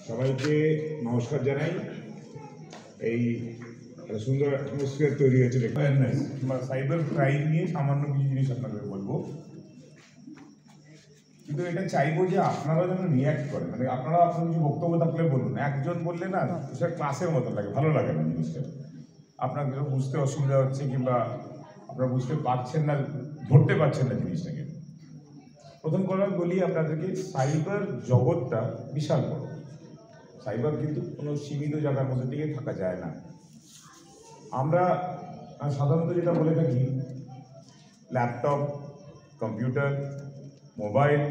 সবাইকে নমস্কার জানাই। এই সুন্দর অ্যাটমসফিয়ার তৈরি হয়েছে অ্যাওয়ারনেস বা সাইবার ক্রাইম নিয়ে সামান্য কিছু জিনিস আপনাদের বলবো, কিন্তু এটা চাইবো যে আপনারা যেন রিয়াক্ট করেন। মানে আপনারা আপনার কিছু বক্তব্য থাকলে বলুন, একজন বললে না সেটা ক্লাসের মতো লাগে, ভালো লাগে না জিনিসটা। আপনার কিছু বুঝতে অসুবিধা হচ্ছে কিংবা আপনারা বুঝতে পারছেন না, ধরতে পারছেন না জিনিসটাকে। প্রথম কথা বলি আপনাদেরকে, সাইবার জগৎটা বিশাল বড়। সাইবার কিন্তু কোনো সীমিত জায়গার মধ্যে দিয়ে থাকা যায় না। আমরা সাধারণত যেটা বলে থাকি, ল্যাপটপ, কম্পিউটার, মোবাইল,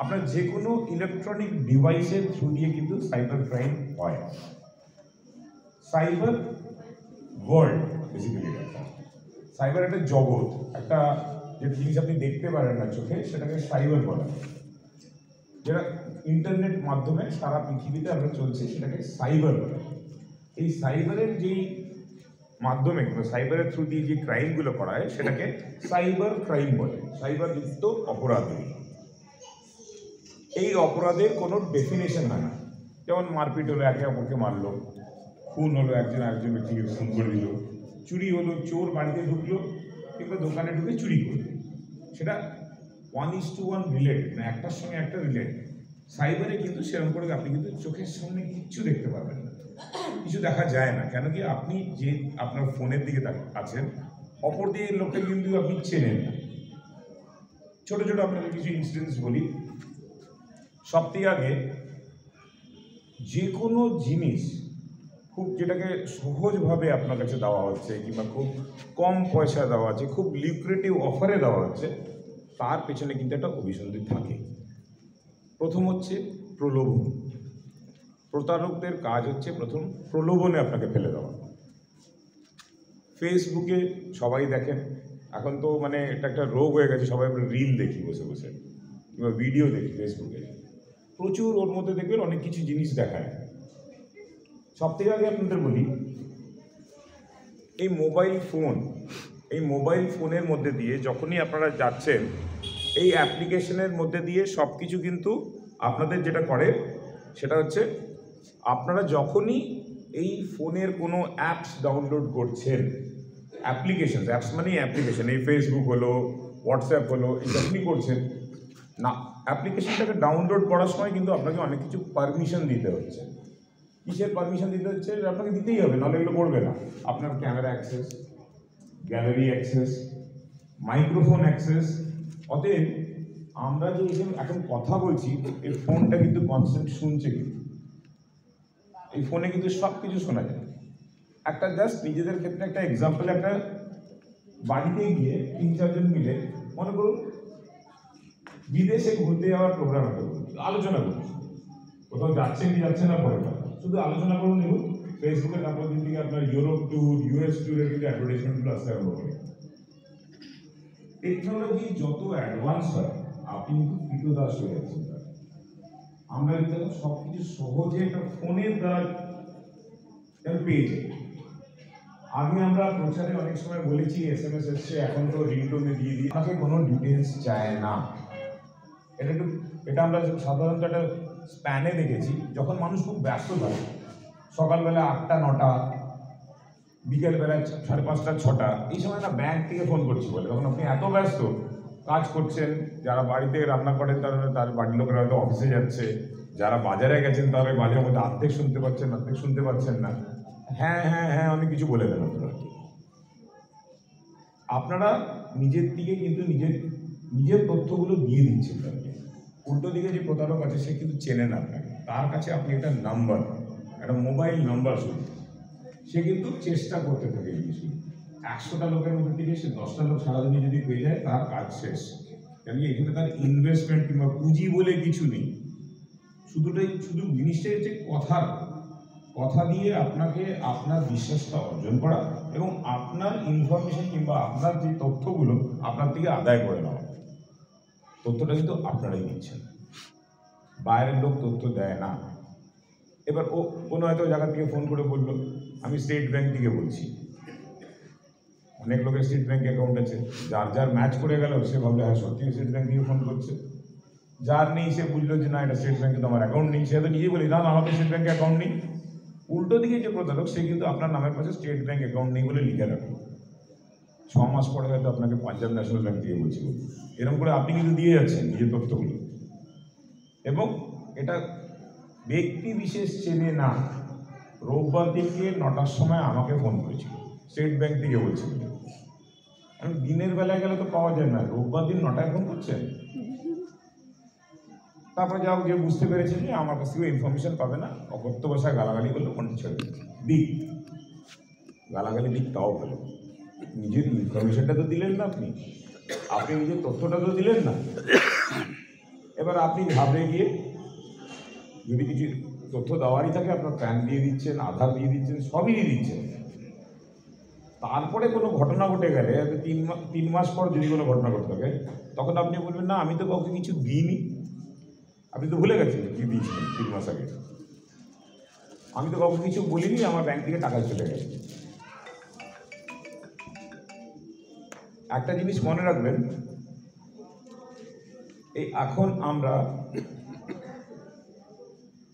আপনার যে কোনো ইলেকট্রনিক ডিভাইসের থ্রু দিয়ে কিন্তু সাইবার ক্রাইম হয়। সাইবার ওয়ার্ল্ড বেসিক্যালি একটা সাইবার একটা জগৎ, একটা যে জিনিস আপনি দেখতে পারেন না চোখে, সেটাকে সাইবার বলা। যেটা ইন্টারনেট মাধ্যমে সারা পৃথিবীতে আমরা চলছে, সেটাকে সাইবার বলে। এই সাইবারের যেই মাধ্যমে কিংবা সাইবারের থ্রু দিয়ে যে ক্রাইমগুলো করা হয়, সেটাকে সাইবার ক্রাইম বলে, সাইবারযুক্ত অপরাধ। এই অপরাধের কোনো ডেফিনেশন হয় না। যেমন মারপিট হলো, একে অপরকে মারলো, খুন হলো, একজন আরেকজন ব্যক্তিকে খুন করে দিল, চুরি হলো, চোর বাড়িতে ঢুকলো কিংবা দোকানে ঢুকে চুরি করলো, সেটা 1:1 রিলেট, মানে একটার সঙ্গে একটা রিলেট। সাইবারে কিন্তু সেরকম করে আপনি কিন্তু চোখের সামনে কিচ্ছু দেখতে পারবেন না, কিছু দেখা যায় না। কেন কি, আপনি যে আপনার ফোনের দিকে আছেন, অপর দিকে লোককে কিন্তু আপনি চেনেন না। ছোট ছোট আপনাকে কিছু ইনসিডেন্টস বলি। সব থেকে আগে, যে কোনো জিনিস খুব যেটাকে সহজভাবে আপনার কাছে দেওয়া হচ্ছে কিংবা খুব কম পয়সা দেওয়া হচ্ছে, খুব লিউক্রেটিভ অফারে দেওয়া হচ্ছে, তার পেছনে কিন্তু একটা অভিসন্ধি থাকে। প্রথম হচ্ছে প্রলোভন। প্রতারকদের কাজ হচ্ছে প্রথম প্রলোভনে আপনাকে ফেলে দেওয়া। ফেসবুকে সবাই দেখেন, এখন তো মানে এটা একটা রোগ হয়ে গেছে, সবাই আমরা রিল দেখি বসে বসে কিংবা ভিডিও দেখি ফেসবুকে, প্রচুর ওর মধ্যে দেখবেন অনেক কিছু জিনিস দেখায়। সব থেকে আগে আপনাদের বলি, এই মোবাইল ফোনের মধ্যে দিয়ে যখনই আপনারা যাচ্ছেন, এই অ্যাপ্লিকেশনের মধ্যে দিয়ে সব কিছু কিন্তু আপনাদের যেটা করে সেটা হচ্ছে, আপনারা যখনই এই ফোনের কোনো অ্যাপস ডাউনলোড করছেন, অ্যাপস মানে অ্যাপ্লিকেশন, এই ফেসবুক হলো, হোয়াটসঅ্যাপ হলো, এই যখনই করছেন না, অ্যাপ্লিকেশনটাকে ডাউনলোড করার সময় কিন্তু আপনাকে অনেক কিছু পারমিশন দিতে হচ্ছে। কিসের পারমিশন দিতে হচ্ছে? আপনাকে দিতেই হবে, নাহলে এগুলো করবে না। আপনার camera access, gallery access, microphone access. অতএব আমরা যে এখন কথা বলছি, এই ফোনটা কিন্তু কনস্ট্যান্ট শুনছে, কিন্তু এই ফোনে কিন্তু সব কিছু শোনা যায়। একটা জাস্ট নিজেদের ক্ষেত্রে একটা এক্সাম্পল, একটা বাড়িতে গিয়ে 3-4 জন মিলে, মনে করুন বিদেশে ঘুরতে যাওয়ার প্রোগ্রাম একটা আলোচনা করুন, কোথাও যাচ্ছেন কি যাচ্ছেন না পরে কথা, শুধু আলোচনা করুন। দেখুন ফেসবুকে তারপর দিন থেকে আপনার ইউরোপ ট্যুর, ইউএস ট্যুরের কিন্তু অ্যাডভার্টাইজমেন্টগুলো আসতে আরম্ভ করে। টেকনোলজি যত অ্যাডভান্স হয়, আপনি কিন্তু কৃতদাস হয়ে যাচ্ছেন। আমরা কিন্তু সব কিছু সহজে একটা ফোনের দ্বারা পেয়ে যাই। আগে আমরা প্রচারে অনেক সময় বলেছি SMS এসছে, এখন তো রিংটোনে দিয়ে দিই, তাকে কোনো ডিটেলস চায় না। এটা আমরা সাধারণত একটা স্প্যানে দেখেছি, যখন মানুষ খুব ব্যস্ত থাকে, সকালবেলা 8টা-9টা, বিকেলবেলা 5:30-6টা, এই সময় না ব্যাংক থেকে ফোন করছি বলে, তখন আপনি এত ব্যস্ত কাজ করছেন, যারা বাড়িতে রান্না করেন তার বাড়ির লোকেরা হয়তো অফিসে যাচ্ছে, যারা বাজারে গেছেন তারা বাজারের মধ্যে অর্ধেক শুনতে পাচ্ছেন না, হ্যাঁ হ্যাঁ হ্যাঁ অনেক কিছু বলে দেন আপনারা নিজের দিকে কিন্তু নিজের তথ্যগুলো দিয়ে দিচ্ছেন। উল্টো দিকে যে প্রতারক আছে, সে কিন্তু চেনে না আপনাকে, তার কাছে আপনি একটা নাম্বার, একটা মোবাইল নাম্বার শুধু, সে কিন্তু চেষ্টা করতে থাকে জিনিসগুলো। 100টা লোকের মধ্যে থেকে সে 10টা লোক সারাদিনে যদি পেয়ে যায়, তার কাজ শেষ। কেন কি, এখানে তার ইনভেস্টমেন্ট কিংবা পুঁজি বলে কিছু নেই, শুধু জিনিসটাই হচ্ছে কথা দিয়ে আপনাকে আপনার বিশ্বাসটা অর্জন করা এবং আপনার ইনফরমেশন কিংবা আপনার যে তথ্যগুলো আপনার থেকে আদায় করে নেওয়া। তথ্যটা কিন্তু আপনারাই দিচ্ছেন, বাইরের লোক তথ্য দেয় না। এবার কোনো হয়তো জায়গা থেকে ফোন করে বললো, আমি স্টেট ব্যাংক থেকে বলছি। অনেক লোকের স্টেট ব্যাংক অ্যাকাউন্ট আছে, যার ম্যাচ করে গেল, সে ভাবলে হ্যাঁ সত্যি স্টেট ব্যাংক থেকে ফোন করছে। যার নেই সে বুঝলো যে না এটা স্টেট ব্যাংকে তো আমার অ্যাকাউন্ট নেই, সে তো নিজেই বলি না আমার তো স্টেট ব্যাংকে অ্যাকাউন্ট নেই। উল্টো দিকে যে প্রতারক সে কিন্তু আপনার নামের পাশে স্টেট ব্যাংক অ্যাকাউন্ট নেই বলে লিখে রাখে, 6 মাস পরে হয়তো আপনাকে পাঞ্জাব ন্যাশনাল ব্যাংক থেকে বলছিল। এরকম করে আপনি কিন্তু দিয়ে যাচ্ছেন নিজের তথ্যগুলো, এবং এটা ব্যক্তি বিশেষ চেনে না। রোববার দিনকে 9টার সময় আমাকে ফোন করেছিল, স্টেট ব্যাংক থেকে বলছিল। আমি দিনের বেলায় গেলে তো পাওয়া যায় না, রোববার দিন 9টায় ফোন করছেন। তারপরে যাও যে বুঝতে পেরেছে যে আমার কাছ থেকে ইনফরমেশন পাবে না, অকথ্য ভাষায় গালাগালি করলো, ফোনটা ছেড়ে দিক। গালাগালি দিক তাও ভালো, নিজের ইনফরমেশনটা তো দিলেন না, আপনি নিজের তথ্যটা তো দিলেন না। এবার আপনি ঘাবড়ে গিয়ে যদি কিছু তথ্য দেওয়ারই থাকে আপনার প্যান দিয়ে দিচ্ছেন, আধার দিয়ে দিচ্ছেন, সবই দিয়ে দিচ্ছেন। তারপরে কোনো ঘটনা ঘটে গেলে 3 মাস পর যদি কোনো ঘটনা ঘটে থাকে, তখন আপনি বলবেন না আমি তো কাউকে কিছু দিইনি। আপনি তো ভুলে গেছেন কি দিয়েছিলেন 3 মাস আগে। আমি তো কাউকে কিছু বলিনি, আমার ব্যাংক থেকে টাকা চলে গেছে। একটা জিনিস মনে রাখবেন, এই এখন আমরা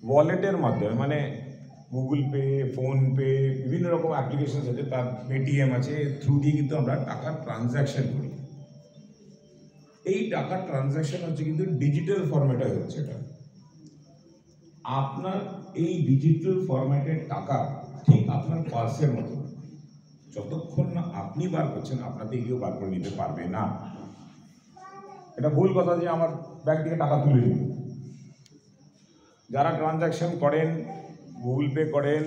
ওয়ালেটের মাধ্যমে, মানে গুগল পে, ফোনপে, বিভিন্ন রকম অ্যাপ্লিকেশন আছে, তার পেটিএম আছে, থ্রু দিয়ে কিন্তু আমরা টাকার ট্রানজ্যাকশন করি। এই টাকার ট্রানজ্যাকশন হচ্ছে কিন্তু ডিজিটাল ফরম্যাটে হচ্ছে। এটা আপনার এই ডিজিটাল ফরম্যাটের টাকা ঠিক আপনার পার্সের মতো, যতক্ষণ না আপনি বার করছেন আপনাতে কেউ বার করে নিতে পারবে না। এটা ভুল কথা যে আমার ব্যাংক থেকে টাকা তুলে নিন। যারা ট্রানজ্যাকশন করেন, গুগল পে করেন,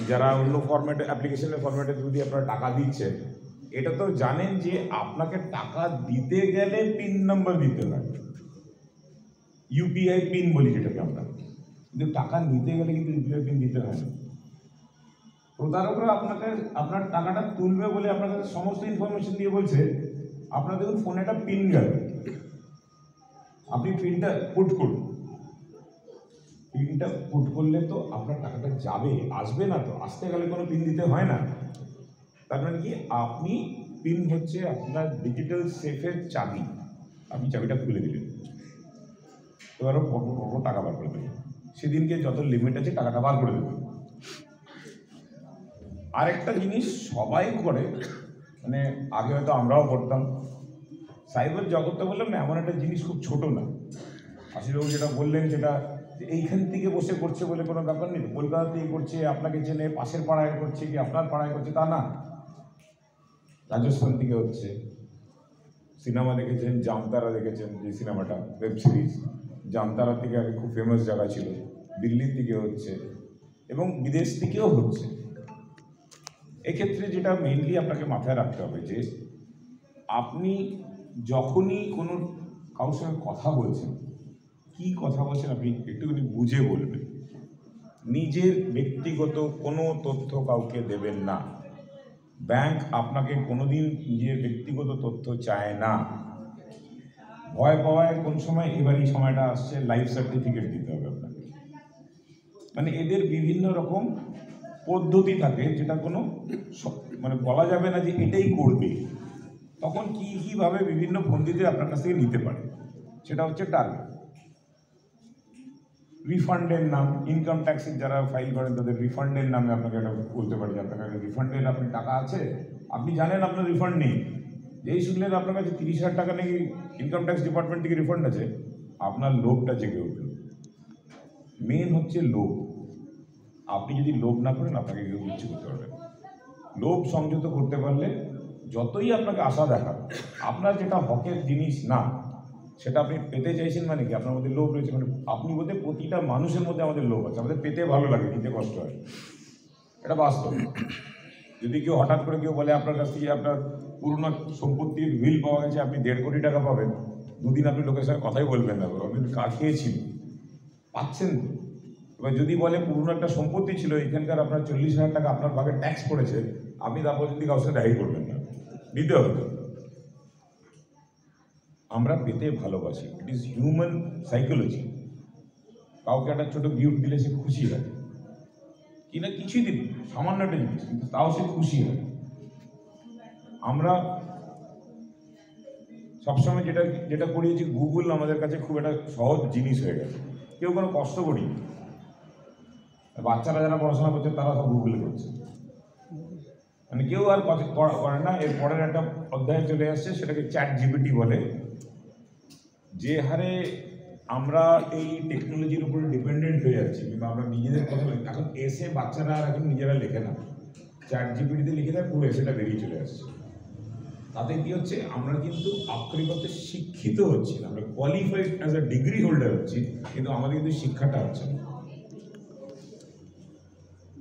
যারা অন্য ফরম্যাটে অ্যাপ্লিকেশনের ফরম্যাটে যদি আপনারা টাকা দিচ্ছেন, এটা তো জানেন যে আপনাকে টাকা দিতে গেলে পিন নাম্বার দিতে হয়, ইউপিআই পিন বলি যেটাকে আমরা, কিন্তু টাকা নিতে গেলে কিন্তু ইউপিআই পিন দিতে হয় না। প্রতারকরা আপনাকে আপনার টাকাটা তুলবে বলে আপনার কাছে সমস্ত ইনফরমেশন দিয়ে বলছে আপনার দেখুন ফোনে একটা পিন গেল, আপনি পিনটা পুট করুন। পিনটা পুট করলে তো আপনার টাকাটা যাবে, আসবে না তো, আসতে গেলে কোনো পিন দিতে হয় না। তার মানে কি, আপনি পিন হচ্ছে আপনার ডিজিটাল সেফের চাবি। আপনি চাবিটা খুলে দিলেন, এবারও টাকা বার করে দেবেন, সেদিনকে যত লিমিট আছে টাকাটা বার করে দেবেন। আরেকটা জিনিস সবাই করে, মানে আগে হয়তো আমরাও করতাম, সাইবার জগৎটা বললাম না এমন একটা জিনিস খুব ছোট না। আশিসবাবু যেটা বললেন সেটা এইখান থেকে বসে করছে বলে কোনো ব্যাপার নেই। কলকাতা থেকে করছে, আপনাকে চেনে, পাশের পাড়ায় করছে কি আপনার পাড়ায় করছে তা না, রাজস্থান থেকে হচ্ছে। সিনেমা দেখেছেন, জামতারা দেখেছেন, যে সিনেমাটা ওয়েব সিরিজ, জামতারা থেকে আগে খুব ফেমাস জায়গা ছিল, দিল্লির থেকে হচ্ছে এবং বিদেশ থেকেও হচ্ছে। এক্ষেত্রে যেটা মেইনলি আপনাকে মাথায় রাখতে হবে যে আপনি যখনই কোনো কারোর সঙ্গে কথা বলছেন, কি কথা বলছেন আপনি একটুখানি বুঝে বলবেন। নিজের ব্যক্তিগত কোনো তথ্য কাউকে দেবেন না। ব্যাংক আপনাকে কোনোদিন নিজের ব্যক্তিগত তথ্য চায় না। ভয় পাওয়ায় কোন সময়, এবার এই সময়টা আসছে লাইফ সার্টিফিকেট দিতে হবে আপনাকে। মানে এদের বিভিন্ন রকম পদ্ধতি থাকে যেটা কোনো মানে বলা যাবে না যে এটাই করবে। তখন কীভাবে বিভিন্ন ফন্দিতে আপনার কাছ থেকে নিতে পারে, সেটা হচ্ছে টার্গেট। রিফান্ডের নাম, ইনকাম ট্যাক্সের যারা ফাইল করেন তাদের রিফান্ডের নামে আপনাকে এটা বলতে পারে যে আপনার কাছে রিফান্ডের আপনি টাকা আছে, আপনি জানেন আপনার রিফান্ড নেই। যেই শুনলেন আপনার কাছে 30,000 টাকা নাকি ইনকাম ট্যাক্স ডিপার্টমেন্ট থেকে রিফান্ড আছে, আপনার লোভটা জেগে উঠল। মেন হচ্ছে লোভ। আপনি যদি লোভ না করেন আপনাকে কেউ ইচ্ছে করতে পারবেন। লোভ সংযত করতে পারলে যতই আপনাকে আশা দেখান, আপনার যেটা হকের জিনিস না সেটা আপনি পেতে চাইছেন, মানে কি আপনার মধ্যে লোভ রয়েছে, মানে আপনি বলতে প্রতিটা মানুষের মধ্যে আমাদের লোভ আছে, আমাদের পেতে ভালো লাগে, দিতে কষ্ট হয়, এটা বাস্তব। যদি কেউ হঠাৎ করে কেউ বলে আপনার কাছ থেকে আপনার পুরোনো সম্পত্তির বিল পাওয়া গেছে, আপনি 1.5 কোটি টাকা পাবেন, দুদিন আপনি লোকের সঙ্গে কথাই বলবেন না, আপনি কাটিয়েছিল পাচ্ছেন তো। এবার যদি বলে পুরোনো একটা সম্পত্তি ছিল, এখানকার আপনার 40,000 টাকা আপনার ভাগে ট্যাক্স পড়েছে, আপনি তারপর যদি কারোর সাথে দেখাই করবেন না, দিতে হবে। আমরা পেতে ভালোবাসি, ইট ইজ হিউম্যান সাইকোলজি। কাউকে একটা ছোটো গিফট দিলে সে খুশি হয়, কিনা কিছুই দিন সামান্য একটা জিনিস, কিন্তু তাও সে খুশি হয়। আমরা সবসময় যেটা যেটা করিয়েছি, গুগল আমাদের কাছে খুব একটা সহজ জিনিস হয়ে গেছে, কেউ কোনো কষ্ট করিনি। বাচ্চারা যারা পড়াশোনা করছে তারা সব গুগলে করছে, মানে কেউ আর করে না। এর পরের একটা অধ্যায় চলে আসছে, সেটাকে চ্যাট জিপিটি বলে। যে হারে আমরা এই টেকনোলজির উপরে ডিপেন্ডেন্ট হয়ে যাচ্ছি, কিংবা আমরা নিজেদের কথা এখন এসে বাচ্চারা আর এখন নিজেরা লেখে না, চ্যাট জিপিটিতে লিখে দেয়, পুরো এসেটা বেরিয়ে চলে আসছে। তাতে কি হচ্ছে, আমরা কিন্তু আক্ষরিকতে শিক্ষিত হচ্ছি না, আমরা qualified as a degree holder হচ্ছি, কিন্তু আমাদের কিন্তু শিক্ষাটা হচ্ছে না।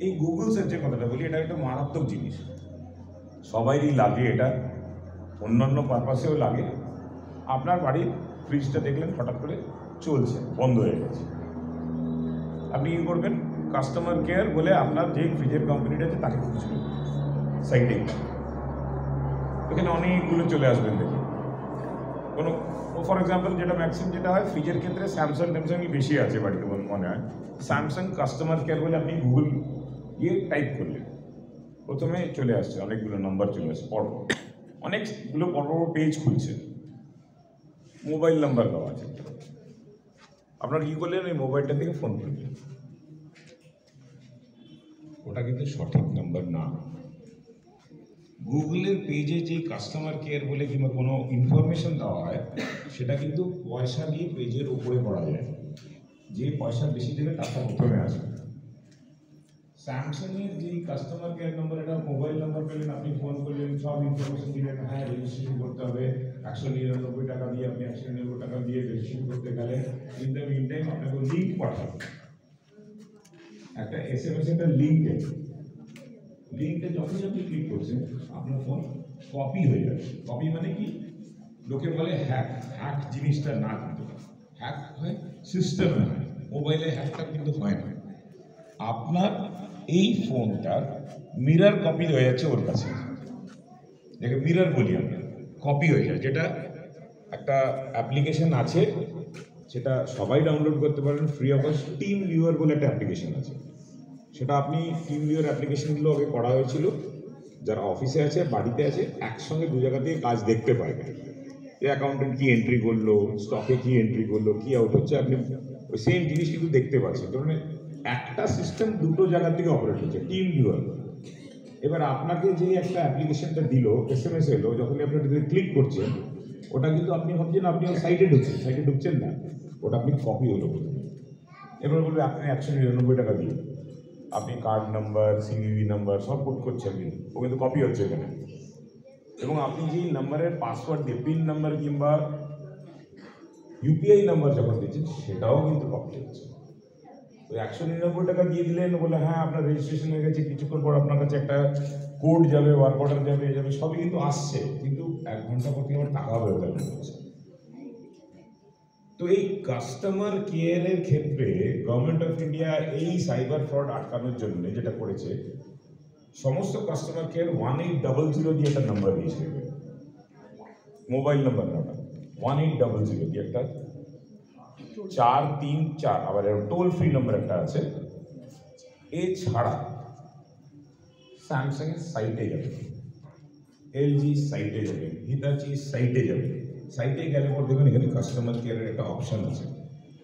এই গুগল সার্চের কথাটা বলি, এটা একটা মারাত্মক জিনিস, সবাইরই লাগে এটা, অন্যান্য পারপাসেও লাগে। আপনার বাড়ির ফ্রিজটা দেখলেন হঠাৎ করে চলছে, বন্ধ হয়ে গেছে, আপনি কী করবেন? কাস্টমার কেয়ার বলে আপনার যে ফ্রিজের কোম্পানিটা আছে তাকে খুঁজবেন সাইটে, এখানে অনেকগুলো চলে আসবেন দেখুন। কোনো ফর এক্সাম্পল যেটা ম্যাক্সিমাম যেটা হয় ফ্রিজের ক্ষেত্রে স্যামসাংই বেশি আছে বাড়িতে মনে হয়, স্যামসাং কাস্টমার কেয়ার বলে আপনি গুগল গিয়ে টাইপ করলেন, প্রথমে চলে আসছে অনেকগুলো নাম্বার চলে আসছে, পরপর অনেকগুলো পরপর পেজ খুলছে, মোবাইল নাম্বার দেওয়া আছে। আপনার কী করলেন? ওই মোবাইলটা থেকে ফোন করলেন, ওটা কিন্তু সঠিক নাম্বার না। গুগলের পেজে যে কাস্টমার কেয়ার বলে কিংবা কোনো ইনফরমেশন দেওয়া হয়, সেটা কিন্তু পয়সা দিয়ে পেজের উপরে করা যায়, যে পয়সা বেশি দেবে তারটা প্রথমে আসবে। স্যামসাংয়ের যে কাস্টমার কেয়ার নাম্বার, এটা মোবাইল নাম্বার পেলেন, আপনি ফোন করলেন, সব ইনফরমেশন দিলেন, হ্যাঁ রেজিস্ট্রেশন করতে হবে, 199 টাকা দিয়ে, আপনি 199 টাকা দিয়ে রেজিস্ট্রেশন করতে গেলে ইন দ্য মিন টাইম আপনাকে লিঙ্ক পাঠাবে, একটা SMS একটা লিঙ্কে যখনই আপনি ক্লিক করছেন আপনার ফোন কপি হয়ে যাবে। কপি মানে কি? লোকে বলে হ্যাক জিনিসটা না, কিন্তু হ্যাক হয় সিস্টেমে হয়, মোবাইলে হ্যাকটা কিন্তু হয় না। আপনার এই ফোনটার মিরর কপি হয়ে যাচ্ছে ওর কাছে, দেখে মিরর বলি আমরা, কপি হয়ে যায়। যেটা একটা অ্যাপ্লিকেশন আছে, সেটা সবাই ডাউনলোড করতে পারেন free of cost, team viewer বলে একটা অ্যাপ্লিকেশন আছে। সেটা আপনি টিম ভিউয়ার অ্যাপ্লিকেশনগুলো আগে করা হয়েছিল, যারা অফিসে আছে বাড়িতে আছে একসঙ্গে দু জায়গা থেকে কাজ দেখতে পারবে, যে অ্যাকাউন্টেন্ট কী এন্ট্রি করলো, স্টকে কী এন্ট্রি করলো, কী আউট হচ্ছে, আপনি ওই সেম জিনিস কিন্তু দেখতে পাচ্ছেন। কারণ একটা সিস্টেম দুটো জায়গা থেকে অপারেট হচ্ছে, টিম ভিউয়ার। এবার আপনাকে যে একটা অ্যাপ্লিকেশনটা দিল, SMS এলো, যখনই আপনি ক্লিক করছেন, ওটা কিন্তু আপনি ভাবছেন আপনি ওই সাইটে ঢুকছেন না, ওটা আপনি কপি হলো প্রথমে। এবার বলবে আপনি 199 টাকা দিয়ে আপনি কার্ড নাম্বার, CVV নাম্বার সব পুট করছেন, কিন্তু ও কিন্তু কপি হচ্ছে এখানে। এবং আপনি যেই নাম্বারের পাসওয়ার্ড দিয়ে পিন নাম্বার কিংবা UPI নাম্বার যখন দিচ্ছেন, সেটাও কিন্তু কপি হচ্ছে। ওই 199 টাকা দিয়ে দিলেন, বলে হ্যাঁ আপনার রেজিস্ট্রেশন হয়ে গেছে, কিছুক্ষণ পর আপনার কাছে একটা কোড যাবে, ওয়ার্ক অর্ডার যাবে, সবই কিন্তু আসছে, কিন্তু 1 ঘন্টা পর থেকে আমার টাকা বেরোতে হচ্ছে। তো এই কাস্টমার কেয়ারের ক্ষেত্রে গভর্নমেন্ট অফ ইন্ডিয়া এই সাইবার ফ্রড আটকানোর জন্য যেটা করেছে, সমস্ত কাস্টমার কেয়ার 1800 দিয়ে একটা নাম্বার দিয়েছে, মোবাইল নাম্বার না, 1800 দিয়ে একটা 434, আবার টোল ফ্রি নাম্বার একটা আছে। এছাড়া স্যামসাংয়ের সাইটে যাবে, LG সাইটে যাবে, হিতাচি সাইটে যাবে, সাইটে গেলে পর দেখবেন এখানে কাস্টমার কেয়ারের একটা অপশান আছে,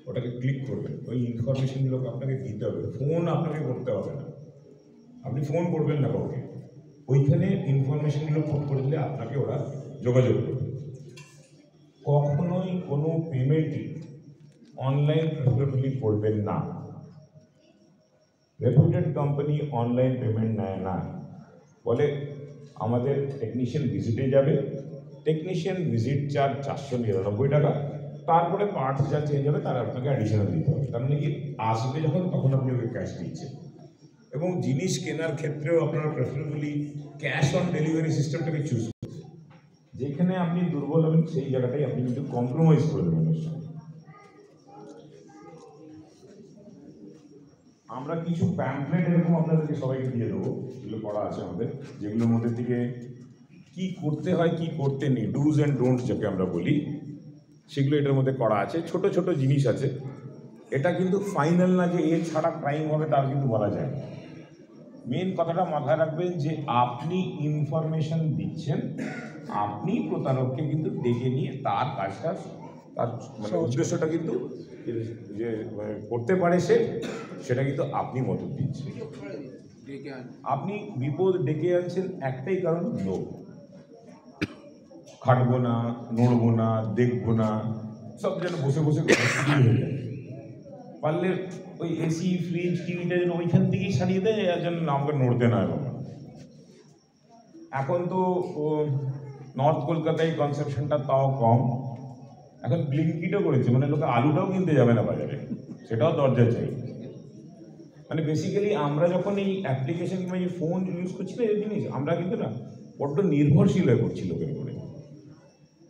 ওটাকে ক্লিক করবেন। ওই ইনফরমেশনগুলোকে আপনাকে দিতে হবে, ফোন আপনাকে করতে হবে না, আপনি ফোন করবেন না কাউকে, ওইখানে ইনফরমেশনগুলো পুট করে দিলে আপনাকে ওরা যোগাযোগ করবে। কখনোই কোনো পেমেন্টই অনলাইন প্রেফারেবলি করবেন না, রেপুটেড কোম্পানি অনলাইন পেমেন্ট নেয় না, বলে আমাদের টেকনিশিয়ান ভিজিটে যাবে, টেকনিশিয়ান ভিজিট চার্জ 499 টাকা, তারপরে পার্টস যা চেঞ্জ হবে তার আপনাকে অ্যাডিশনাল দিতে হবে। তার মানে কি, আসবে যখন তখন আপনি ওকে ক্যাশ দিচ্ছেন। এবং জিনিস কেনার ক্ষেত্রেও আপনারা প্রেফারেবলি ক্যাশ অন ডেলিভারি সিস্টেমটাকে চুজ করুন। যেখানে আপনি দুর্বল হবেন সেই জায়গাটাই আপনি কিন্তু কম্প্রোমাইজ করে দেবেন। আমরা কিছু প্যাম্পলেট এরকম আপনাদেরকে সবাইকে দিয়ে দেবো, যেগুলো করা আছে আমাদের, যেগুলোর মধ্যে থেকে কি করতে হয় কি করতে নেই, ডুজ অ্যান্ড ডোন্টস যাকে আমরা বলি, সেগুলো এটার মধ্যে করা আছে। ছোট ছোট জিনিস আছে, এটা কিন্তু ফাইনাল না যে এর ছাড়া ক্রাইম হবে তার কিন্তু বলা যায় না। মেন কথাটা মাথায় রাখবেন যে আপনি ইনফরমেশন দিচ্ছেন, আপনি প্রতারককে কিন্তু ডেকে নিয়ে তার কাজটা, তার মানে উদ্দেশ্যটা কিন্তু যে করতে পারে সে, সেটা কিন্তু আপনি মদত দিচ্ছেন। আপনি বিপদ ডেকে আনছেন একটাই কারণ, লোভ। খাটবো না, নড়বো না, দেখবো না, সব যেন বসে বসে হয়ে যায়। পারলে ওই এসি, ফ্রিজ, টিভিটা যেন ওইখান থেকেই সারিয়ে দেয়, আর যেন আমাকে নড়তে না হয়। এখন তো নর্থ কলকাতায় কনসেপশনটা তাও কম, এখন ব্লিঙ্কিটও করেছে, মানে লোকে আলুটাও কিনতে যাবে না বাজারে, সেটাও দরজা চাই। মানে বেসিক্যালি আমরা যখন এই অ্যাপ্লিকেশন কিংবা এই ফোন ইউজ করছি না, এই জিনিস আমরা কিন্তু না বড্ড নির্ভরশীল হয়ে পড়ছি লোকের উপরে।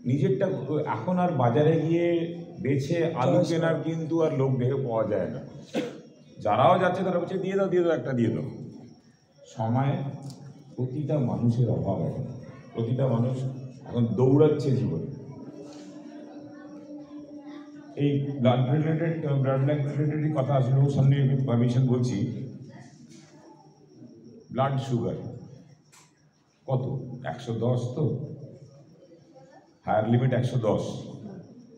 নিজেরটা এখন আর বাজারে গিয়ে বেছে আলু কেনার কিন্তু আর লোক দেখে পাওয়া যায় না। যারাও যাচ্ছে তারা বলছে দিয়ে দাও, দিয়ে দাও, একটা দিয়ে দাও। সময় প্রতিটা মানুষের অভাব, এখন প্রতিটা মানুষ এখন দৌড়াচ্ছে জীবনে। এই ব্লাড ব্যাংক রিলেটেড কথা আসলে সামনে পারমিশন বলছি। ব্লাড সুগার কত? 110, তো হায়ার লিমিট 110।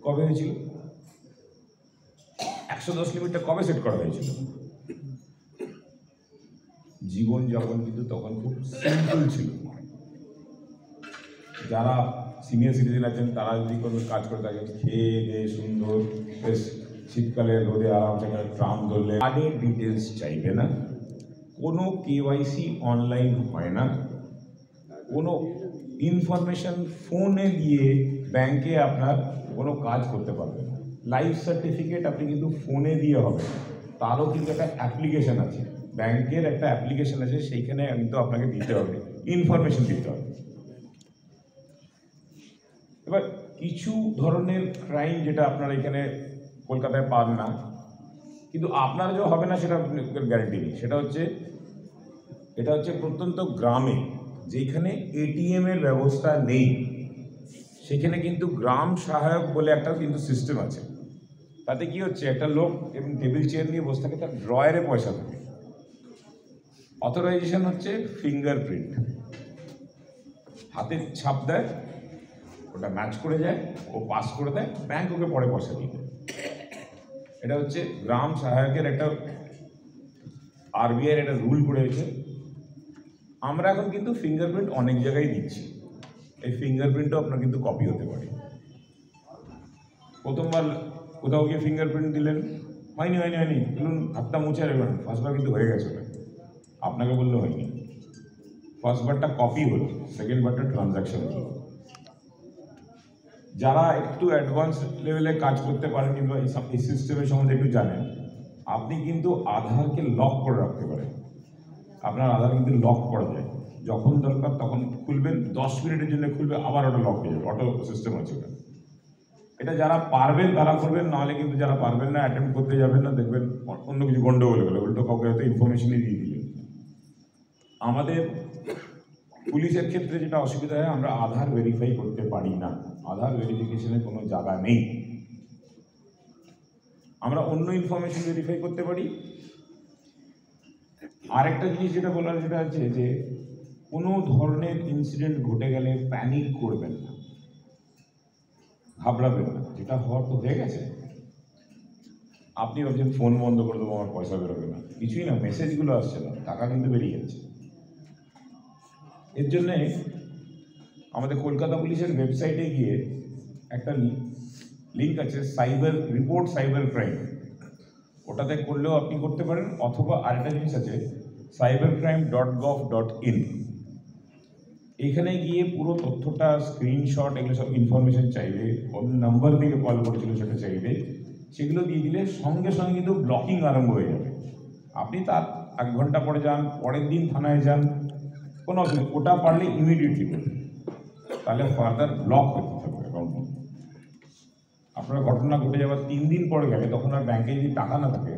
কবে হয়েছিল 110 লিমিটটা? কবে সেট করা হয়েছিল? জীবনযাপন কিন্তু তখন খুব সিম্পল ছিল। যারা সিনিয়র সিটিজেন আছেন তারা যদি কোনো কাজ করে থাকেন, খেয়ে দিয়ে সুন্দর বেশ শীতকালে রোদে আরামসে ট্রাম ধরলে কার্ডের ডিটেলস চাইবে না, কোনো কেওয়াইসি অনলাইন হয় না, কোনো ইনফরমেশন ফোনে দিয়ে ব্যাংকে আপনার কোনো কাজ করতে পারবেন না। লাইফ সার্টিফিকেট আপনি কিন্তু ফোনে দিয়ে হবে, তারও কিন্তু একটা অ্যাপ্লিকেশন আছে, ব্যাংকের একটা অ্যাপ্লিকেশন আছে, সেইখানে কিন্তু আপনাকে দিতে হবে, ইনফরমেশন দিতে হবে। এবার কিছু ধরনের ক্রাইম যেটা আপনারা এখানে কলকাতায় পান না, কিন্তু আপনারা যে হবে না সেটা গ্যারান্টি নেই। এটা হচ্ছে প্রত্যন্ত গ্রামে, যেখানে এটিএম এর ব্যবস্থা নেই, সেখানে কিন্তু গ্রাম সহায়ক বলে একটা কিন্তু সিস্টেম আছে। তাতে কি হচ্ছে, একটা লোক এবং টেবিল চেয়ার নিয়ে বসে থাকে, তার ড্রয়ারে পয়সা থাকে, অথরাইজেশন হচ্ছে ফিঙ্গারপ্রিন্ট, হাতের ছাপ দেয়, ওটা ম্যাচ করে যায়, ও পাস করে দেয়, ব্যাংক ওকে পরে পয়সা দিয়ে দেয়। এটা হচ্ছে গ্রাম সহায়কের একটা আরবিআইয়ের একটা রুল করে হয়েছে। আমরা এখন কিন্তু ফিঙ্গারপ্রিন্ট অনেক জায়গায় দিচ্ছি, এই ফিঙ্গারপ্রিন্টও আপনার কিন্তু কপি হতে পারে। প্রথমবার কোথাও গিয়ে ফিঙ্গারপ্রিন্ট দিলেন, হয়নি বলুন হাতটা মুছে রাখবেন, ফার্স্টবার কিন্তু হয়ে গেছে, ওটা আপনাকে বললে হয়নি। ফার্স্টবারটা কপি হলো, সেকেন্ডবারটা ট্রানজ্যাকশন হলো। যারা একটু অ্যাডভান্স লেভেলে কাজ করতে পারেন কিংবা এই সিস্টেমের সম্বন্ধে একটু জানেন, আপনি কিন্তু আধারকে লক করে রাখতে পারেন। আপনার আধার কিন্তু লক করা যায়, যখন দরকার তখন খুলবেন, 10 মিনিটের জন্য খুলবে, আবার ওটা লক হয়ে যাবে, অটো সিস্টেম আছে ওটা। এটা যারা পারবেন তারা করবেন, নাহলে কিন্তু যারা পারবেন না, অ্যাটেম্প করতে যাবেন না, দেখবেন অন্য কিছু গন্ডগোল হয়ে গেল, উল্টো কাউকে হয়তো ইনফরমেশনই দিয়ে দিলেন। আমাদের পুলিশের ক্ষেত্রে যেটা অসুবিধা হয়, আমরা আধার ভেরিফাই করতে পারি না, আধার ভেরিফিকেশনের কোনো জায়গা নেই। আমরা অন্য ইনফরমেশন ভেরিফাই করতে পারি। আরেকটা জিনিস যেটা বলার যেটা আছে যে কোনো ধরনের ইনসিডেন্ট ঘটে গেলে প্যানিক করবেন না, ঘাবড়াবেন না, যেটা হওয়ার তো হয়ে গেছে। আপনি ভাবছেন ফোন বন্ধ করে দেবো, আমার পয়সা বেরোবে না, কিছুই না, মেসেজগুলো আসছে না, টাকা কিন্তু বেরিয়ে যাচ্ছে। এর জন্যে আমাদের কলকাতা পুলিশের ওয়েবসাইটে গিয়ে একটা লিঙ্ক আছে, সাইবার রিপোর্ট সাইবার ক্রাইম, ওটাতে করলেও আপনি করতে পারেন, অথবা আরেকটা জিনিস আছে cybercrime.gov.in, এইখানে গিয়ে পুরো তথ্যটা স্ক্রিনশট, এগুলো সব ইনফরমেশন চাইবে, কোন নাম্বার থেকে কল করেছিল সেটা চাইবে, সেগুলো দিয়ে দিলে সঙ্গে সঙ্গে কিন্তু ব্লকিং আরম্ভ হয়ে যাবে। আপনি তার 1 ঘন্টা পরে যান, পরের দিন থানায় যান, কোনো অসুবিধা, ওটা পারলে ইমিডিয়েটলি করবেন, তাহলে ফার্দার ব্লক হতে থাকবে অ্যাকাউন্ট। আপনার ঘটনা ঘটে যাওয়ার 3 দিন পরে গেলে, তখন আর ব্যাংকে যদি টাকা না থাকে,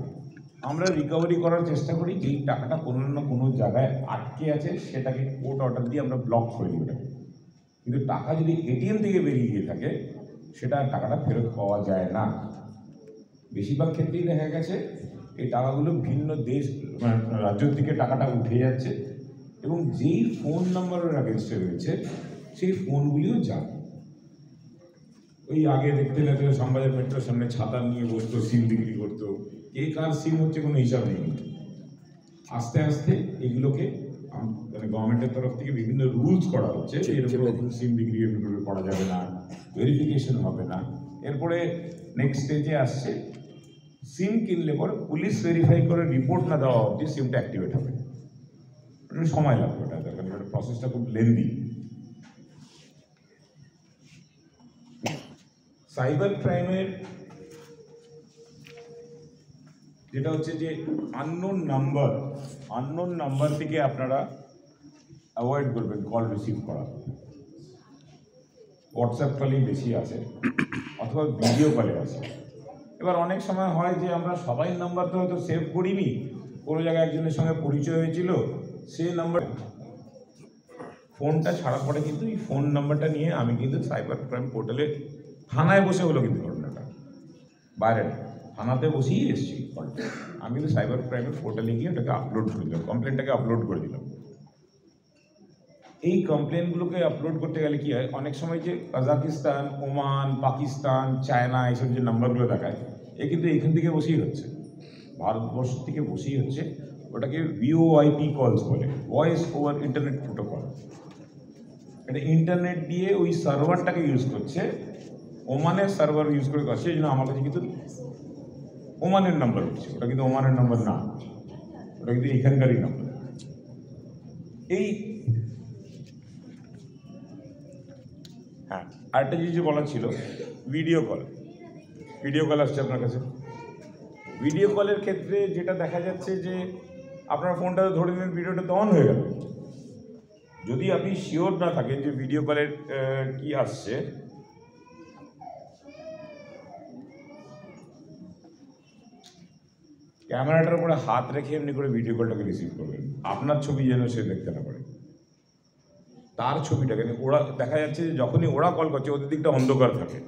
আমরা রিকভারি করার চেষ্টা করি, যেই টাকাটা কোনো না কোনো জায়গায় আটকে আছে সেটাকে কোর্ট অর্ডার দিয়ে আমরা ব্লক করে দিই ওটাকে। কিন্তু টাকা যদি এটিএম থেকে বেরিয়ে গিয়ে থাকে, সেটা টাকাটা ফেরত পাওয়া যায় না। বেশিরভাগ ক্ষেত্রেই দেখা গেছে এই টাকাগুলো ভিন্ন দেশ, মানে রাজ্য থেকে টাকাটা উঠে যাচ্ছে, এবং যেই ফোন নাম্বারের আগেনস্টে রয়েছে সেই ফোনগুলিও যাবে। ওই আগে দেখতে না শ্যামবাজার মেট্রোর সামনে ছাতা নিয়ে বসতো, সিম বিক্রি করতো, কে কার সিম হচ্ছে কোনো হিসাব নেই। আস্তে আস্তে এগুলোকে মানে গভর্নমেন্টের তরফ থেকে বিভিন্ন রুলস করা হচ্ছে, এরকম সিম বিক্রি করা যাবে না, ভেরিফিকেশন হবে না। এরপরে নেক্সট স্টেজে আসছে সিম কিনলে পরে পুলিশ ভেরিফাই করে রিপোর্ট না দেওয়া অবধি সিমটা অ্যাক্টিভেট হবে। সময় লাগবে, ওটা কারণ ওটা প্রসেসটা খুব লেন্দি। সাইবার ক্রাইমের যেটা হচ্ছে যে আননোন নাম্বার থেকে আপনারা অ্যাভয়েড করবেন কল রিসিভ করা। হোয়াটসঅ্যাপ কলেই বেশি আসে অথবা ভিডিও কলে আসে। এবার অনেক সময় হয় যে আমরা সবাই নাম্বার তো হয়তো সেভ করিনি, কোনো জায়গায় একজনের সঙ্গে পরিচয় হয়েছিল, সে নাম্বার ফোনটা ছাড়ার পরে কিন্তু এই ফোন নাম্বারটা নিয়ে আমি কিন্তু সাইবার ক্রাইম পোর্টালে থানায় বসে হলো কিন্তু ঘটনাটা, বাইরে থানাতে বসেই এসেছি কলটা, আমি কিন্তু সাইবার ক্রাইমের পোর্টালে গিয়ে ওটাকে আপলোড করে দিলাম, কমপ্লেনটাকে আপলোড করে দিলাম। এই কমপ্লেনগুলোকে আপলোড করতে গেলে কি হয়, অনেক সময় যে কাজাকিস্তান, ওমান, পাকিস্তান, চায়না এইসব যে নাম্বারগুলো দেখায়, এ কিন্তু এখান থেকে বসেই হচ্ছে, ভারতবর্ষ থেকে বসেই হচ্ছে। ওটাকে VoIP কলস বলে, ভয়েস ওভার ইন্টারনেট প্রোটোকল। এটা ইন্টারনেট দিয়ে ওই সার্ভারটাকে ইউজ করছে, ওমানের সার্ভার ইউজ করে করছে, এই জন্য আমার কাছে কিন্তু ওমানের নাম্বার হচ্ছে, ওটা কিন্তু ওমানের নাম্বার না, ওটা কিন্তু এখানকারই নাম্বার। এই হ্যাঁ, আরেকটা জিনিস বলার ছিল, ভিডিও কল আসছে আপনার কাছে। ভিডিও কলের ক্ষেত্রে যেটা দেখা যাচ্ছে যে আপনার ফোনটা ধরে নিন, ভিডিওটা তো অন হয়ে গেল। যদি আপনি শিওর না থাকেন যে ভিডিও কলের কি আসছে, ক্যামেরাটার উপরে হাত রেখে এমনি করে ভিডিও কলটাকে রিসিভ করবেন, আপনার ছবি যেন সে দেখতে না পারে, তার ছবিটাকে। ওরা দেখা যাচ্ছে যে যখনই ওরা কল করছে ওদের দিকটা অন্ধকার থাকে,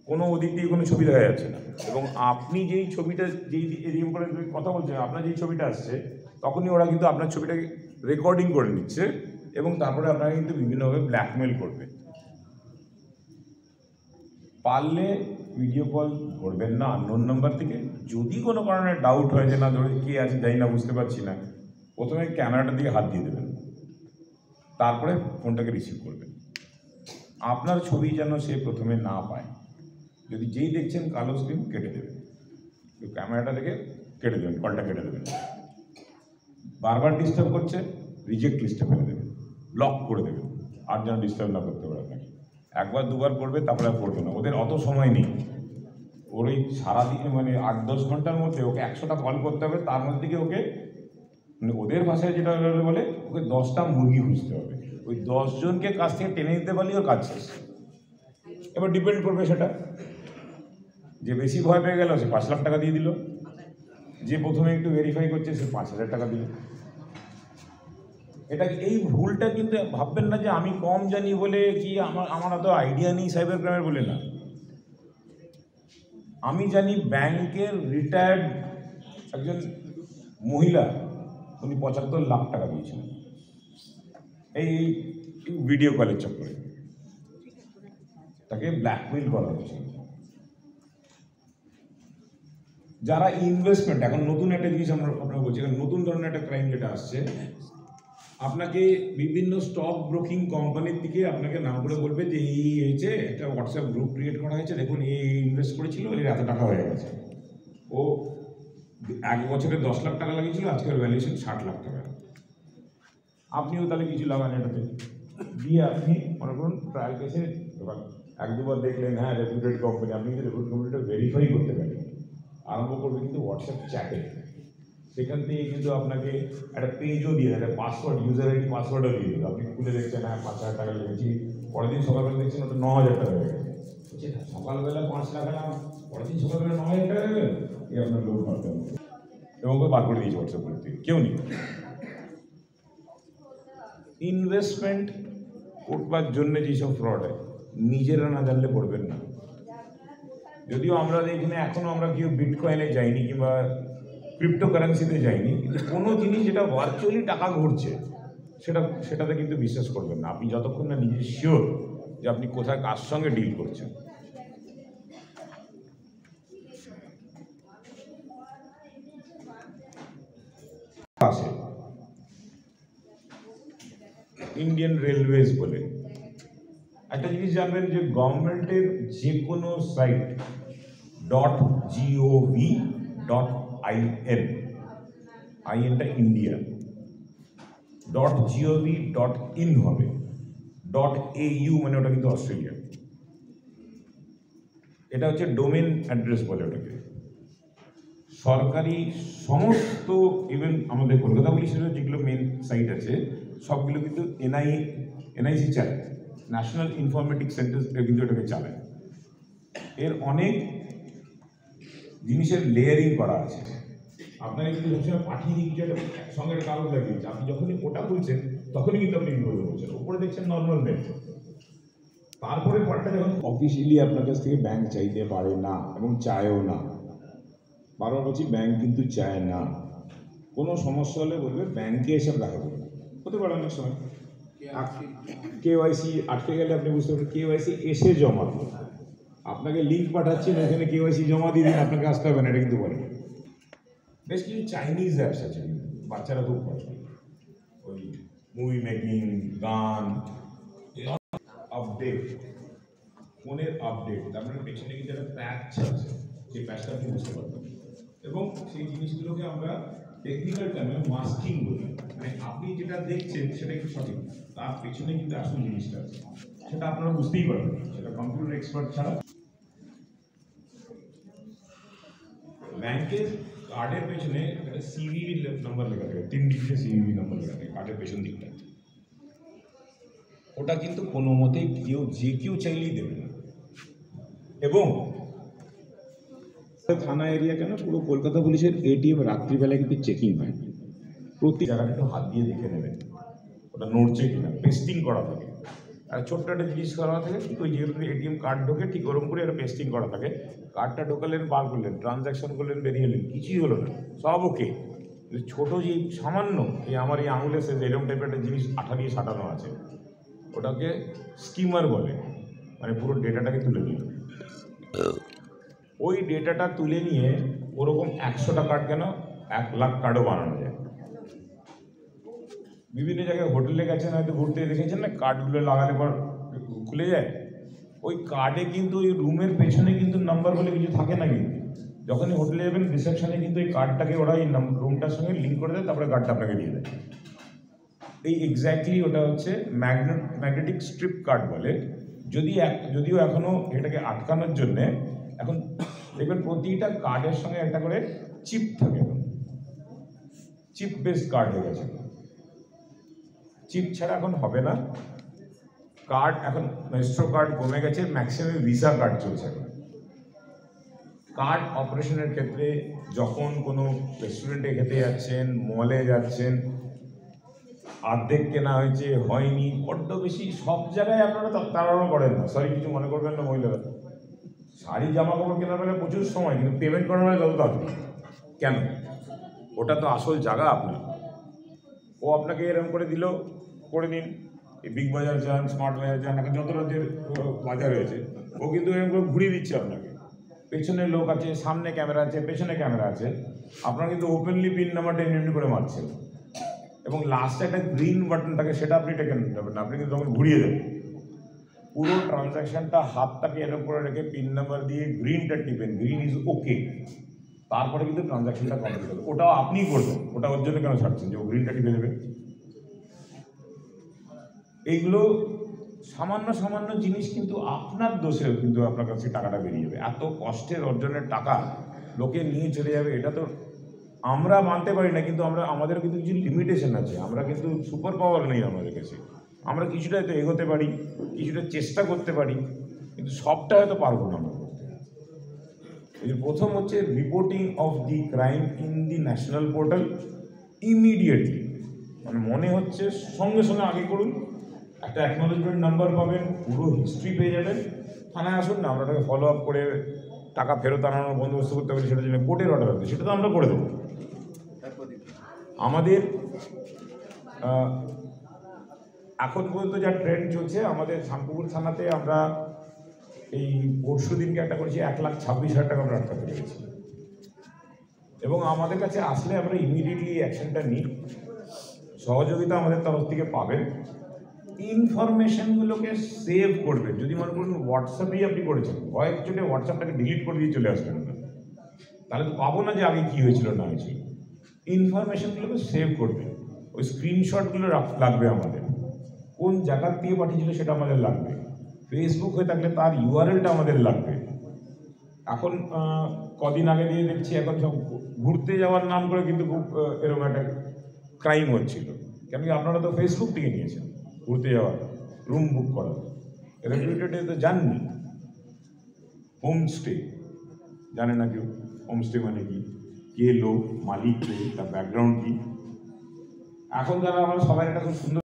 কোনো ওদিক দিয়ে কোনো ছবি দেখা যাচ্ছে না, এবং আপনি যেই ছবিটা যেই উপরে কথা বলছেন, আপনার যেই ছবিটা আসছে, তখনই ওরা কিন্তু আপনার ছবিটাকে রেকর্ডিং করে নিচ্ছে এবং তারপরে আপনাকে কিন্তু বিভিন্নভাবে ব্ল্যাকমেল করবে। পারলে ভিডিও কল করবেন না আননোন নাম্বার থেকে। যদি কোনো কারণে ডাউট হয় যে না ধরে কে আছে জানি না, বুঝতে পারছি না, প্রথমে ক্যামেরাটার দিকে হাত দিয়ে দেবেন, তারপরে ফোনটাকে রিসিভ করবেন। আপনার ছবি যেন সে প্রথমে না পায়। যদি যেই দেখছেন কালো স্ক্রিন, কেটে দেবেন, ক্যামেরাটা থেকে কেটে দেবেন, কলটা কেটে দেবেন। বারবার ডিস্টার্ব করছে, রিজেক্ট লিস্টে ফেলে দেবেন, ব্লক করে দেবেন, আর যেন ডিস্টার্ব না করতে পারে আপনাকে। একবার দুবার করবে, তারপরে আর করবে না। ওদের অত সময় নেই, ওর ওই সারাদিনে মানে 8-10 ঘন্টার মধ্যে ওকে 100টা কল করতে হবে, তার মধ্যে থেকে ওকে মানে ওদের ভাষায় যেটা বলে, ওকে 10টা মুরগি খুঁজতে হবে। ওই 10 জনকে কাছ থেকে টেনে নিতে পারলেই ওর কাজ শেষ। এবার ডিপেন্ড করবে সেটা, যে বেশি ভয় পেয়ে গেল সে 5 লাখ টাকা দিয়ে দিল, যে প্রথমে একটু ভেরিফাই করছে সে 5,000 টাকা দিল। এটা এই ভুলটা কিন্তু ভাববেন না যে আমি কম জানি বলে কি আমার অত আইডিয়া নেই সাইবার ক্রাইমের বলে না। আমি জানি ব্যাংকের রিটায়ার্ড একজন মহিলা, উনি 75 লাখ টাকা দিয়েছিলেন এই ভিডিও কলের চক্করে, তাকে ব্ল্যাকমেইল করা হচ্ছে। যারা ইনভেস্টমেন্ট, এখন নতুন একটা জিনিস আপনারা বলছি, নতুন ধরনের একটা ক্রাইম যেটা আসছে, আপনাকে বিভিন্ন স্টক ব্রোকিং কোম্পানির দিকে আপনাকে নাম করে বলবে যে এই হয়েছে, একটা হোয়াটসঅ্যাপ গ্রুপ ক্রিয়েট করা হয়েছে, দেখুন এই ইনভেস্ট করেছিল, এর এত টাকা হয়ে গেছে। ও 1 বছরে 10 লাখ টাকা লাগিয়েছিল, আজকের ভ্যালুয়েশন 60 লাখ টাকা। আপনিও তাহলে কিছু লাগান এটাতে দিয়ে, আপনি মনে করুন ট্রায়াল কেসে 1-2বার দেখলেন, হ্যাঁ রেপুটেড কোম্পানি, আপনি কিন্তু রেপুটেড কোম্পানিটা ভেরিফাই করতে পারেন। আরম্ভ করবে কিন্তু হোয়াটসঅ্যাপ চ্যাটে, সেখান থেকে কিন্তু আপনাকে একটা পেজও দিয়ে দেয়, পাসওয়ার্ড, ইউজার আইডি পাসওয়ার্ডও দিয়ে দেবে। আপনি খুলে দেখছেন, হ্যাঁ 5,000 টাকা লেগেছি, পরের দিন সকালবেলা দেখছেন ওটা 9,000 টাকা হয়ে গেছে। সকালবেলা 5 লাখ টাকা, পরের দিন সকালবেলা 9,000 টাকা হয়ে গেল, এই আপনার লোক মারতে হবে। এবং ওকে বার করে দিয়েছে হোয়াটসঅ্যাপ করতে, কেউ নেই। ইনভেস্টমেন্ট করবার জন্য যেসব ফ্রড হয়, নিজেরা না জানলে পড়বেন না। যদিও আমরা এখানে এখনো আমরা কেউ বিটকয়েনে যাইনি কিংবা ক্রিপ্টোকারেন্সিতে যাইনি, কিন্তু কোনো জিনিস যেটা ভার্চুয়ালি টাকা ঘুরছে সেটাতে কিন্তু বিশ্বাস করবেন না আপনি যতক্ষণ না নিজে শিওর যে আপনি কোথায় কার সঙ্গে ডিল করছেন। আছে ইন্ডিয়ান রেলওয়েজ বলে একটা জিনিস জানবেন যে গভর্নমেন্টের যে কোনো সাইট .gov.in আইএনটা ইন্ডিয়া .gov.in হবে .au মানে ওটা কিন্তু অস্ট্রেলিয়া। এটা হচ্ছে ডোমেন অ্যাড্রেস বলে ওটাকে। সরকারি সমস্ত ইভেন আমাদের কলকাতা পুলিশের যেগুলো মেন সাইট আছে সবগুলো কিন্তু এনআইসি চালায়, ন্যাশনাল ইনফরমেটিক সেন্টার কিন্তু এটাকে চালায়। এর অনেক জিনিসের লেয়ারিং করা আছে। আপনাকে কিন্তু সবসময় পাঠিয়ে দিচ্ছে সঙ্গে কাগজ লাগিয়েছে, আপনি যখনই ওটা বলছেন তখনই কিন্তু আপনি ইনভলভ বলছেন। ওপরে দেখছেন নর্মাল ব্যাংক, তারপরে পরটা যখন অফিসিয়ালি আপনার কাছ থেকে ব্যাংক চাইতে পারে না এবং চায়ও না। বারবার বলছি ব্যাংক কিন্তু চায় না। কোনো সমস্যা হলে বলবে ব্যাংকে এসে দেখা করবে, হতে পারে অনেক সময় কেওয়াইসি আটকে গেলে আপনি বুঝতে পারবেন কেওয়াইসি এসে জমা দেবে। আপনাকে লিঙ্ক পাঠাচ্ছেন ওখানে কেওয়াইসি জমা দিয়ে দিন, আপনাকে আসতে হবে না, এটা কিন্তু বলে। বেশ কিছু চাইনিজ অ্যাপস আছে কিন্তু বাচ্চারা খুব পছন্দ, ওই মুভি মেকিং, গান, আপডেট, ফোনের আপডেট, তার মানে পেছনে কিন্তু একটা প্যাচ আছে, সেই প্যাচটা আপনি বুঝতে পারবেন। এবং সেই জিনিসগুলোকে আমরা টেকনিক্যাল টার্মে মাস্কিং বলি, মানে আপনি যেটা দেখছেন সেটা একটু সঠিক, তার পেছনে কিন্তু আসল জিনিসটা আছে, সেটা আপনারা বুঝতেই পারবেন, সেটা কম্পিউটার এক্সপার্ট ছাড়া। ব্যাংকের কার্ডের পেছনে একটা সিভিভি নাম্বার লেখা থাকে, 3 ডিজিটের সিভিভি নাম্বার লেখা থাকে কার্ডের পেছন দিকটা। ওটা কিন্তু কোনো মতেই কেউ চাইলেই দেবে না। এবং থানা এরিয়া কেন পুরো কলকাতা পুলিশের এটিএম রাত্রিবেলায় কিন্তু চেকিং হয়, প্রতি জায়গাটা একটু হাত দিয়ে দেখে নেবেন ওটা নড়ছে কিনা, পেস্টিং করা থাকে। আর ছোট্ট একটা জিনিস করা থাকে, ঠিক ওই যেগুলো এটিএম কার্ড ঢোকে ঠিক ওরকম করে একটা পেস্টিং করা থাকে। কার্ডটা ঢোকালেন, বার করলেন, ট্রানজ্যাকশন করলেন, বেরিয়ে এলেন, কিছুই হলো না, সব ওকে। ছোটো যে সামান্য এই আমার এই আঙুলের শেষে এরকম টাইপের একটা জিনিস আঠা দিয়ে সাটানো আছে, ওটাকে স্কিমার বলে, মানে পুরো ডেটাটাকে তুলে নিল। ওই ডেটাটা তুলে নিয়ে ওরকম 100টা কার্ড কেন 1 লাখ কার্ডও বানানো যায়। বিভিন্ন জায়গায় হোটেলে গেছেন হয়তো ঘুরতে, দেখেছেন না কার্ডগুলো লাগালে পর খুলে যায়। ওই কার্ডে কিন্তু ওই রুমের পেছনে কিন্তু নাম্বার বলে কিছু থাকে না, কিন্তু যখনই হোটেলে যাবেন রিসেপশনে কিন্তু এই কার্ডটাকে ওরা এই রুমটার সঙ্গে লিঙ্ক করে দেয়, তারপরে কার্ডটা আপনাকে দিয়ে দেয়। এই এক্স্যাক্টলি ওটা হচ্ছে ম্যাগনেটিক স্ট্রিপ কার্ড বলে। যদিও এখনও এটাকে আটকানোর জন্যে এখন দেখবেন প্রতিটা কার্ডের সঙ্গে একটা করে চিপ থাকে, চিপ বেসড কার্ড হয়ে গেছে। চিপ ছাড়া এখন হবে না কার্ড, এখন মেস্ট্রো কার্ড কমে গেছে, ম্যাক্সিমাম ভিসা কার্ড চলছে। কার্ড অপারেশনের ক্ষেত্রে যখন কোনো রেস্টুরেন্টে খেতে যাচ্ছেন, মলে যাচ্ছেন, অর্ধেক কেনা হয়েছে, হয়নি, বড্ড বেশি, সব জায়গায় আপনারা তাড়াহুড়ো করেন না, সরি কিছু মনে করবেন না মহিলারা। শাড়ি জামা কাপড় কেনার বেলা প্রচুর সময়, কিন্তু পেমেন্ট করার বেলা যত তাড়াতাড়ি কেন? ওটা তো আসল জায়গা আপনার। ও আপনাকে এরকম করে দিল, করে দিন। এই বিগ বাজার যান, স্মার্ট বাজার যান, এখন যত রাজ্যের বাজার হয়েছে, ও কিন্তু এরকম করে ঘুরিয়ে দিচ্ছে আপনাকে। পেছনে লোক আছে, সামনে ক্যামেরা আছে, পেছনে ক্যামেরা আছে, আপনারা কিন্তু ওপেনলি পিন নাম্বারটা এমনি করে মারছেন। এবং লাস্টে একটা গ্রিন বাটন থাকে, সেটা আপনি টেকে নিতে পারবেন না, আপনি কিন্তু তখন ঘুরিয়ে দেবেন। পুরো ট্রানজ্যাকশনটা হাতটাকে এরকম করে রেখে পিন নাম্বার দিয়ে গ্রিনটা টিপেন, গ্রিন ইজ ওকে, তারপরে কিন্তু ট্রানজ্যাকশনটা কমপ্লিট হবে। ওটাও আপনিই করবেন, ওটা ওর জন্য কেন ছাড়ছেন যে ও গ্রিনটা টিপে দেবেন? এইগুলো সামান্য জিনিস, কিন্তু আপনার দোষেও কিন্তু আপনার কাছে টাকাটা বেরিয়ে যাবে। এত কষ্টের অর্জনের টাকা লোকে নিয়ে চলে যাবে, এটা তো আমরা মানতে পারি না, কিন্তু আমাদের কিন্তু কিছু লিমিটেশন আছে। আমরা কিন্তু সুপার পাওয়ার নেই আমাদের কাছে, আমরা কিছুটা হয়তো এগোতে পারি, কিছুটা চেষ্টা করতে পারি, কিন্তু সবটা হয়তো পারবো না আমরা করতে। এই প্রথম হচ্ছে reporting of the crime in the national portal immediately, মানে মনে হচ্ছে সঙ্গে সঙ্গে আগে করুন, একটা অ্যাকনোলেজমেন্ট নাম্বার পাবেন, পুরো হিস্ট্রি পেয়ে যাবেন। থানায় আসুন না, আমরা ওটাকে ফলো আপ করে টাকা ফেরত আনানোর বন্দোবস্ত করতে পারি, সেটার জন্য কোর্টের অর্ডার আছে, সেটা তো আমরা করে দেবো। আমাদের এখন পর্যন্ত যা ট্রেন্ড চলছে আমাদের শামপুকুর থানাতে আমরা এই পরশু দিনকে একটা করেছি 1,26,000 টাকা আমরা আটকাতে পেরেছি। এবং আমাদের কাছে আসলে আমরা ইমিডিয়েটলি অ্যাকশনটা নিই, সহযোগিতা আমাদের তরফ থেকে পাবেন। ইনফরমেশনগুলোকে সেভ করবেন। যদি মনে করুন হোয়াটসঅ্যাপেই আপনি করেছেন, কয়েকজনে হোয়াটসঅ্যাপটাকে ডিলিট করে দিয়ে চলে আসবেন না, তাহলে তো পাবো না যে আগে কী হয়েছিল না হয়েছিল। ইনফরমেশনগুলোকে সেভ করবেন, ওই স্ক্রিনশটগুলো লাগবে আমাদের, কোন জায়গার দিয়ে পাঠিয়েছিল সেটা আমাদের লাগবে। ফেসবুক হয়ে থাকলে তার ইউআরএলটা আমাদের লাগবে। এখন কদিন আগে দিয়ে দেখছি এখন সব ঘুরতে যাওয়ার নাম করে কিন্তু খুব এরকম একটা ক্রাইম হচ্ছিল, কেন কি আপনারা তো ফেসবুক থেকে নিয়েছেন ঘুরতে যাওয়ার, রুম বুক করার, রেপুটেডে তো জাননি। হোমস্টে জানে না কেউ, হোমস্টে মানে কি, কে লোক, মালিক কে, তার ব্যাকগ্রাউন্ড কি। এখন যারা আমরা সবাই একটা খুব সুন্দর